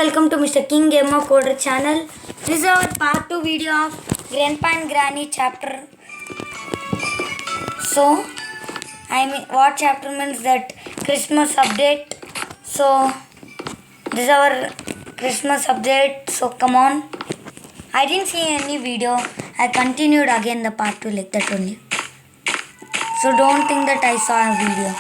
welcome to Mr. King Gamer Coder channel. This is our part 2 video of Grandpa and Granny chapter. So, what chapter means that Christmas update. So, this is our Christmas update. So, come on. I didn't see any video. I continued again the part 2 like that only. So, don't think that I saw a video.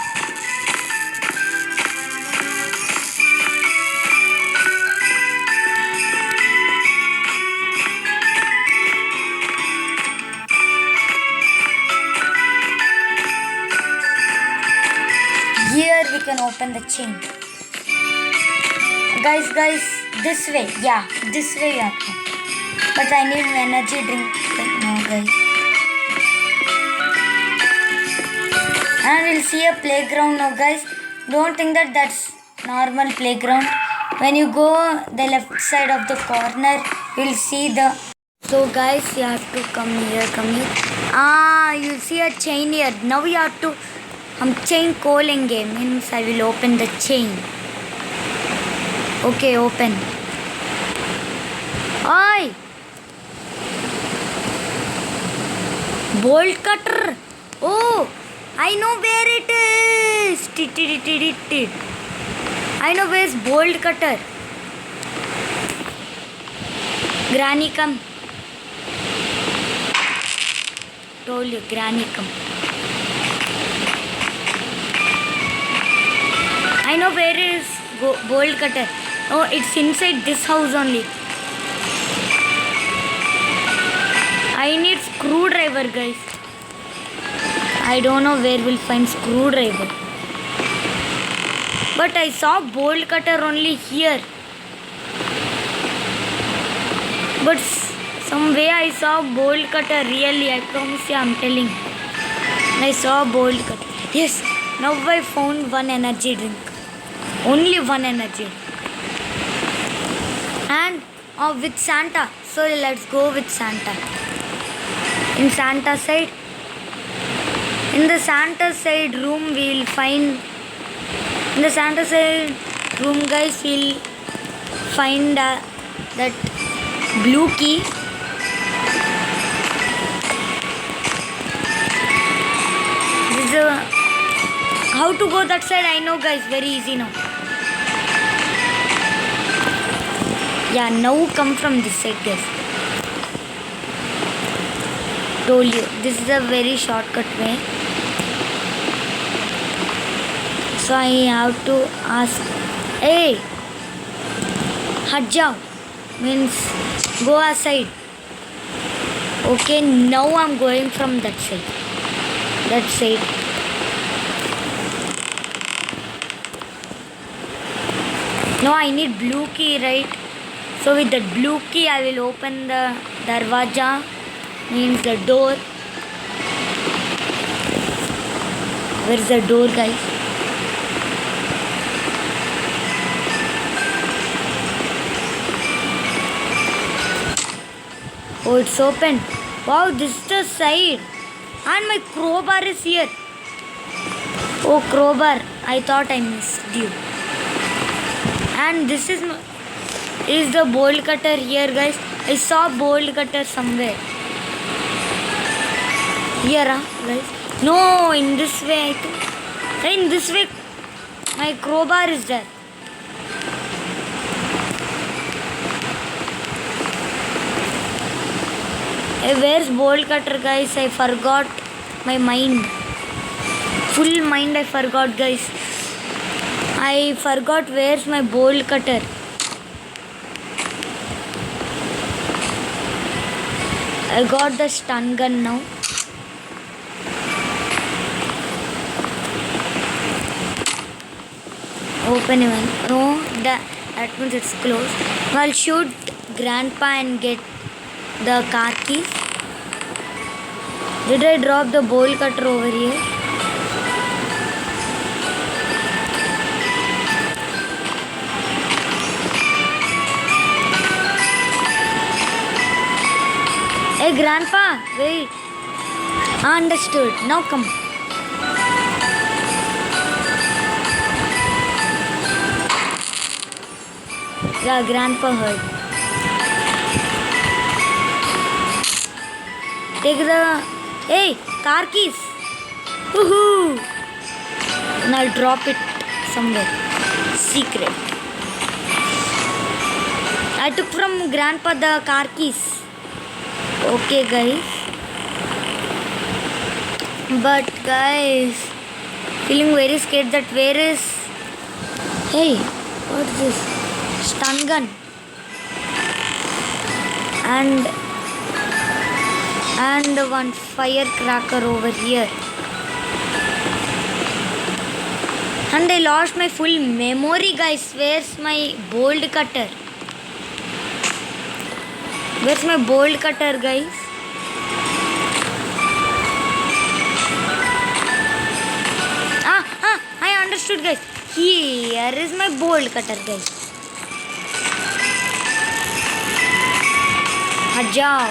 Here we can open the chain. Guys, this way. Yeah, this way you have to. But I need an energy drink right now, guys. And we'll see a playground now, guys. Don't think that that's normal playground. When you go the left side of the corner, you'll see the... So guys, you have to come here. You'll see a chain here. Now you have to... हम chain खोलेंगे means I will open the chain. Okay, open. Oi! Bolt cutter. Oh, I know where it is. I know where's bolt cutter. Granny, come. Told you, Granny, come. I know where is bolt cutter. Oh, it's inside this house only. I need screwdriver, guys. I don't know where we'll find screwdriver. But I saw bolt cutter only here. But some way I saw bolt cutter really. I promise you, I'm telling. I saw bolt cutter. Yes, now I found one energy drink. Only one energy. And with Santa. So let's go with Santa. In Santa side. In the Santa side room we will find. In the Santa side room, guys, we'll find that blue key. This is how to go that side, I know, guys. Very easy now. Yeah, now come from this side, guys. Told you, this is a very shortcut way. So I have to ask, hey, hat jao, means go aside. Okay, now I'm going from that side. That side. No, I need blue key, right? So with the blue key, I will open the darwaja, means the door. Where's the door, guys? Oh, it's open. Wow, this is the side. And my crowbar is here. Oh, crowbar. I thought I missed you. And this is the bolt cutter here, guys. I saw bolt cutter somewhere. Here, guys. No, in this way, I think. In this way, my crowbar is there. Hey, where's bolt cutter, guys? I forgot my mind. Full mind I forgot, guys. I forgot where's my bolt cutter. I got the stun gun now. Open even. No, that means it's closed. I'll shoot Grandpa and get the car keys. Did I drop the bolt cutter over here? Hey, Grandpa, wait. Understood. Now come. Yeah, Grandpa heard. Take the... Hey, car keys. Woohoo! And I'll drop it somewhere. Secret. I took from Grandpa the car keys. Okay, guys. But guys, feeling very scared that where is... Hey, what's this? Stun gun. And one firecracker over here. And I lost my full memory, guys. Where's my bolt cutter? Where's my bolt cutter, guys? I understood, guys. Here is my bolt cutter, guys. Hajao.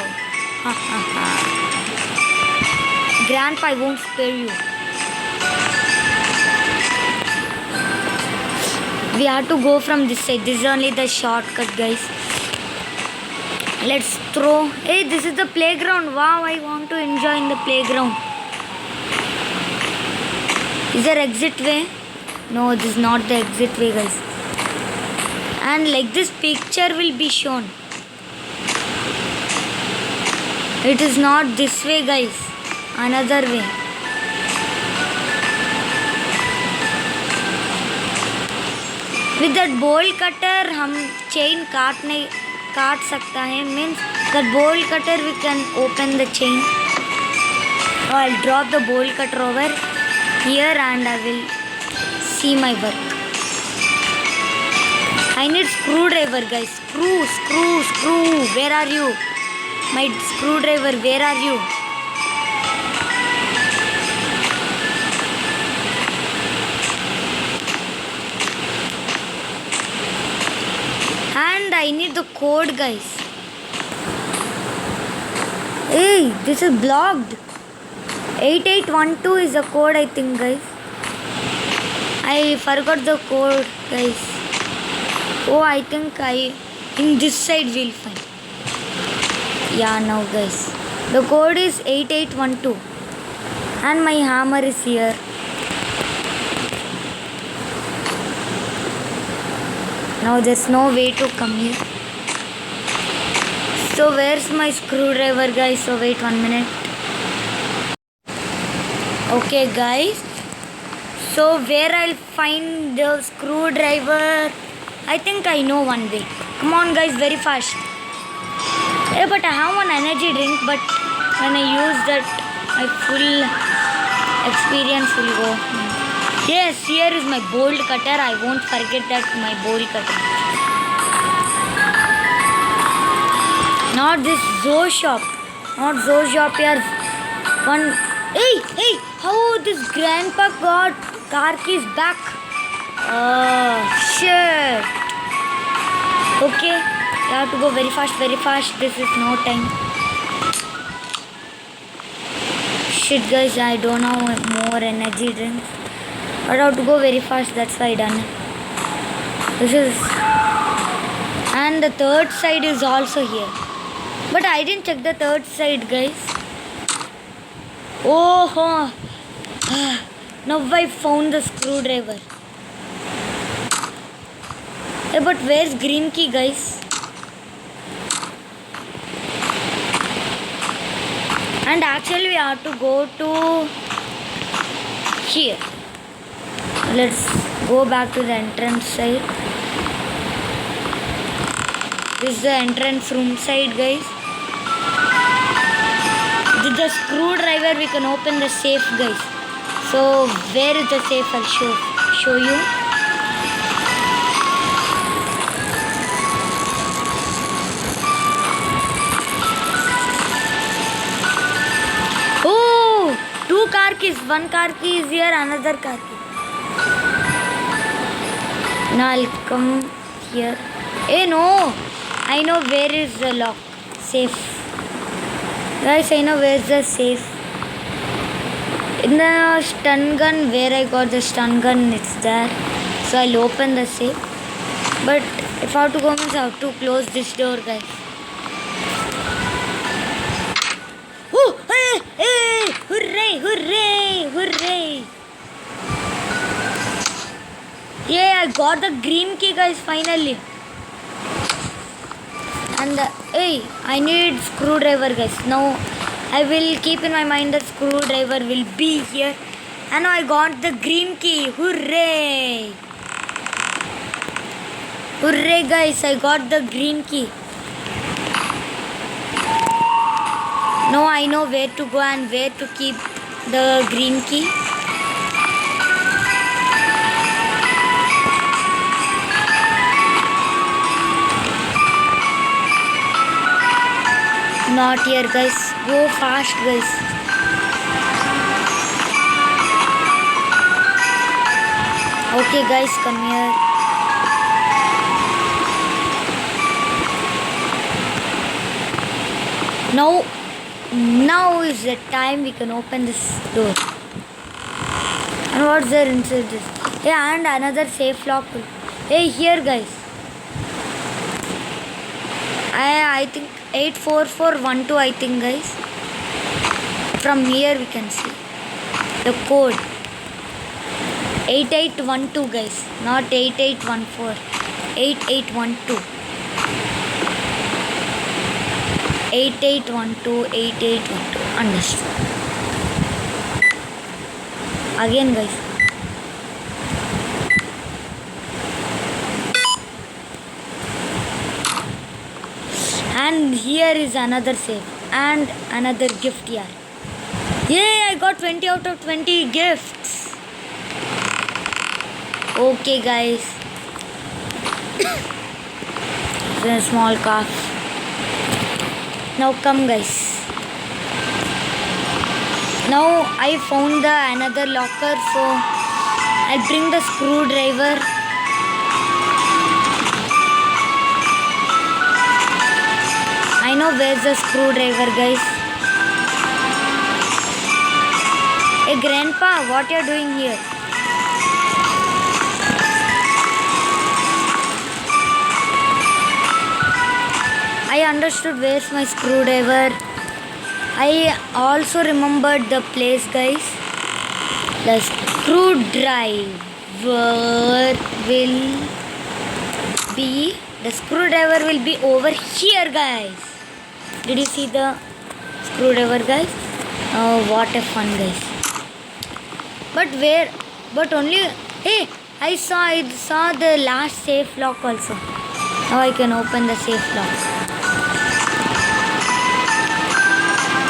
Grandpa, I won't spare you. We have to go from this side. This is only the shortcut, guys. Let's throw. Hey, this is the playground. Wow, I want to enjoy in the playground. Is there exit way? No, this is not the exit way, guys. And like this picture will be shown. It is not this way, guys. Another way. With that bolt cutter, हम chain काट सकता है. Means that bolt cutter we can open the chain. So I'll drop the bolt cutter over here and I will see my work. I need screwdriver, guys. Screw. Where are you? My screwdriver, where are you? And I need the code, guys. Hey, this is blocked. 8812 is the code, I think, guys. I forgot the code, guys. Oh, I think in this side we'll find. Yeah, now, guys. The code is 8812. And my hammer is here. Now there's no way to come here. So where's my screwdriver, guys? So wait 1 minute. Okay, guys. So where I'll find the screwdriver? I think I know one way. Come on, guys, very fast. Yeah, but I have one energy drink, but when I use that, my full experience will go. Yes, here is my bolt cutter. I won't forget that my bolt cutter. Not this Zoo shop. Not Zoo shop here. One. Hey, how this grandpa got car keys back? Oh, shit. Okay, you have to go very fast. This is no time. Shit, guys, I don't have more energy drinks. But I have to go very fast, that's why I done it. This is... And the third side is also here. But I didn't check the third side, guys. Oh, now I found the screwdriver. Hey, but where's green key, guys? And actually we have to go to here. Let's go back to the entrance side. This is the entrance room side, guys. With the screwdriver we can open the safe, guys. So where is the safe? I'll show you. Oh, 2 car keys. 1 car key is here, another car key. Now I'll come here. Hey, no. I know where is the lock. Safe. Guys, I know where's the safe. In the stun gun, where I got the stun gun, it's there. So I'll open the safe. But If I have to go means I have to close this door, guys. Oh, hey, hey, hooray, hooray, hooray. Yeah, I got the green key, guys, finally. And hey, I need screwdriver, guys. Now I will keep in my mind that screwdriver will be here. And now I got the green key. Hooray! Hooray, guys, I got the green key. Now I know where to go and where to keep the green key. Not here, guys. Go fast, guys. Okay, guys, come here. Now is the time we can open this door. And what's there inside this? Yeah, and another safe lock. Hey, here, guys. I think 84412, I think, guys. From here we can see the code. 8812, guys. Not 8814. 8812. 8812, 8812. Understood. Again, guys. And here is another safe and another gift here. Yay, I got 20 out of 20 gifts. Okay, guys. It's a small car. Now come, guys. Now I found the another locker, so I'll bring the screwdriver. I know where's the screwdriver, guys. Hey, Grandpa, what are you doing here? I understood where's my screwdriver. I also remembered the place, guys. The screwdriver will be over here, guys. Did you see the screwdriver, guys? Oh, what a fun, guys. But only, hey, I saw the last safe lock also. Now I can open the safe lock.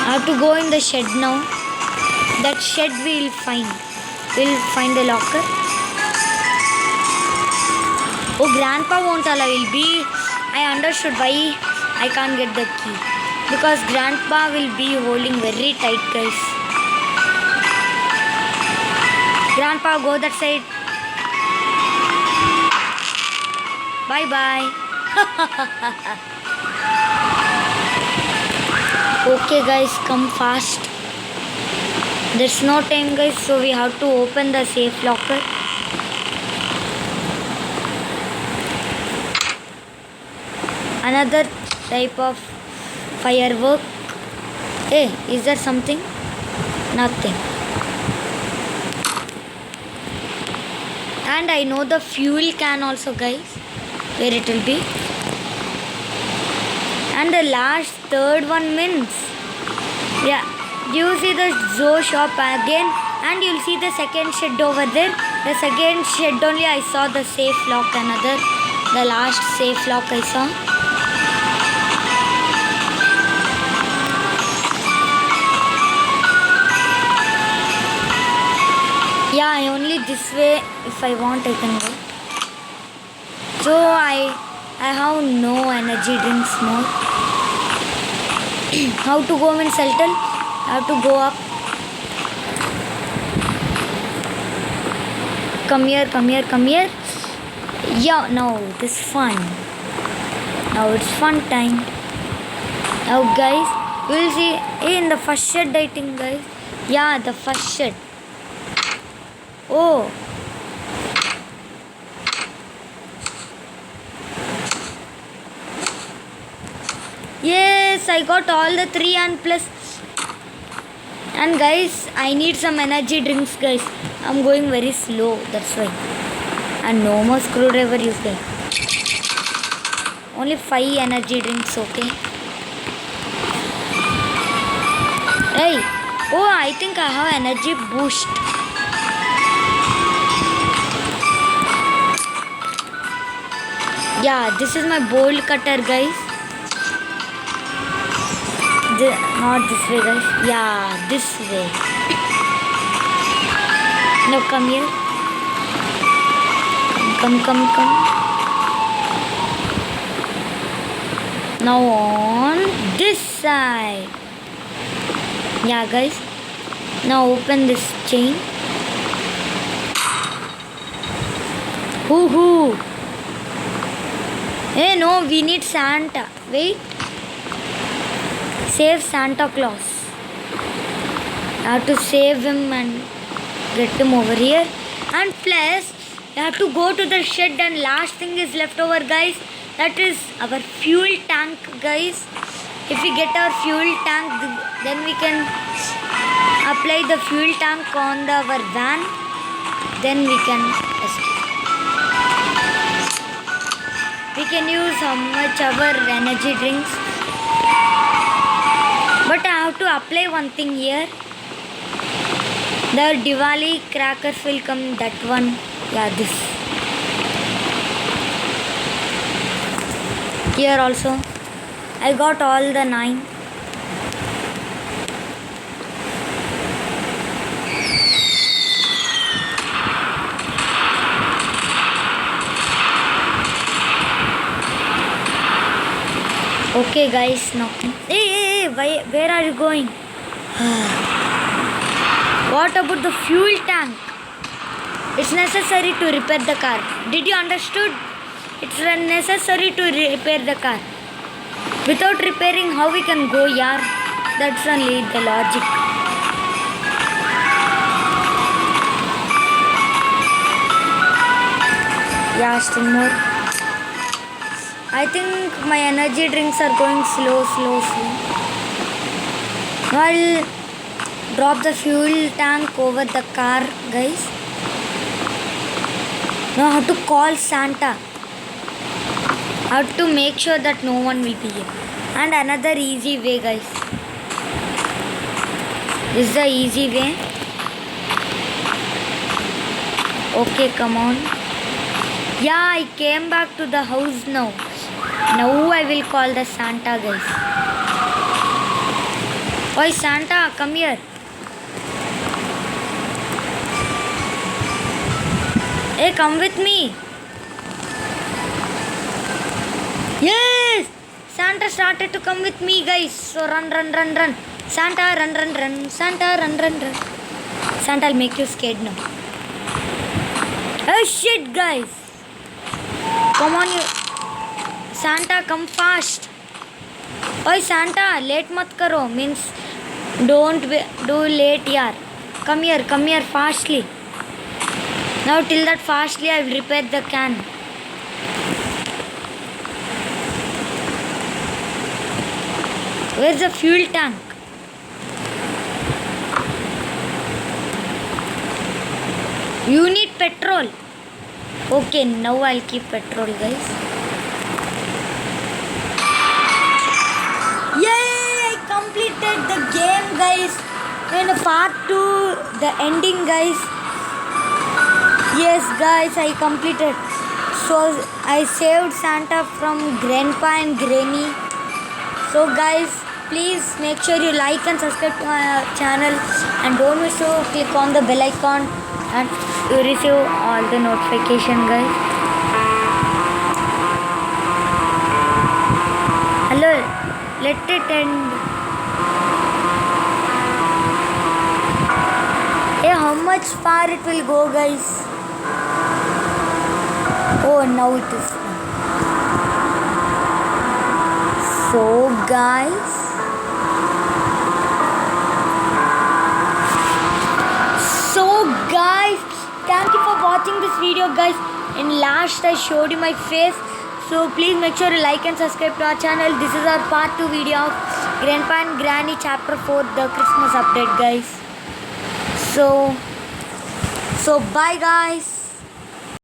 I have to go in the shed now. That shed we'll find. We'll find the locker. Oh, Grandpa won't allow. I understood why I can't get the key. Because Grandpa will be holding very tight, guys. Grandpa, go that side. Bye-bye. Okay, guys, come fast. There's no time, guys, so we have to open the safe locker. Another type of firework. Hey, is there something? Nothing. And I know the fuel can also, guys, where it will be. And the last third one means, yeah, you see the Zoo shop again, and you'll see the second shed over there. The second shed only I saw the safe lock, the last safe lock I saw. Yeah, only this way, if I want, I can go. So I have no energy drinks more. How to go in Sultan? I have to go up. Come here, come here, come here. Yeah, now this is fun. Now it's fun time. Now, guys, you will see, hey, in the first shed, I think, guys. Yeah, the first shed. Oh. Yes, I got all the 3 and plus. And guys, I need some energy drinks, guys. I'm going very slow, that's why. And no more screwdriver use, guys. Only 5 energy drinks, okay? Hey, oh, I think I have energy boost. Yeah, this is my bolt cutter, guys. Not this way, guys. Yeah, this way. No, come here. Come. Now on this side. Yeah, guys. Now open this chain. Hoo. Hey, no, we need Santa. Wait. Save Santa Claus. I have to save him and get him over here. And plus, you have to go to the shed and last thing is left over, guys. That is our fuel tank, guys. If we get our fuel tank, then we can apply the fuel tank on our van. Then we can escape. We can use how much our energy drinks. But I have to apply one thing here. The Diwali crackers will come, that one. Yeah, this. Here also. I got all the 9. Okay, guys, now. Hey, where are you going? What about the fuel tank? It's necessary to repair the car. Did you understood? It's necessary to repair the car. Without repairing, how we can go, yaar? That's only the logic. Yeah, still more. I think my energy drinks are going slow. I'll drop the fuel tank over the car, guys. Now I have to call Santa. I have to make sure that no one will be here. And another easy way, guys. This is the easy way. Okay, come on. Yeah, I came back to the house now. Now I will call the Santa, guys. Oi, Santa, come here. Hey, come with me. Yes! Santa started to come with me, guys. So run. Santa, run. Santa, run. Santa, I'll make you scared now. Oh shit, guys. Come on, you. Santa, come fast. Oi, Santa, late mat karo. Means don't do late, yaar. Come here fastly. Now till that fastly I will repair the can. Where's the fuel tank? You need petrol. Okay, now I'll keep petrol, guys. Yay! I completed the game, guys. In part 2, the ending, guys. Yes, guys, I completed. So I saved Santa from Grandpa and Granny. So guys, please make sure you like and subscribe to my channel, and don't miss to click on the bell icon and you receive all the notification, guys. Hello, let it end. Hey, how much far it will go, guys? Oh, now it is. So guys, thank you for watching this video, guys. In last I showed you my face, so please make sure you like and subscribe to our channel. This is our part 2 video of Grandpa and Granny chapter 4, the Christmas update, guys. So bye guys.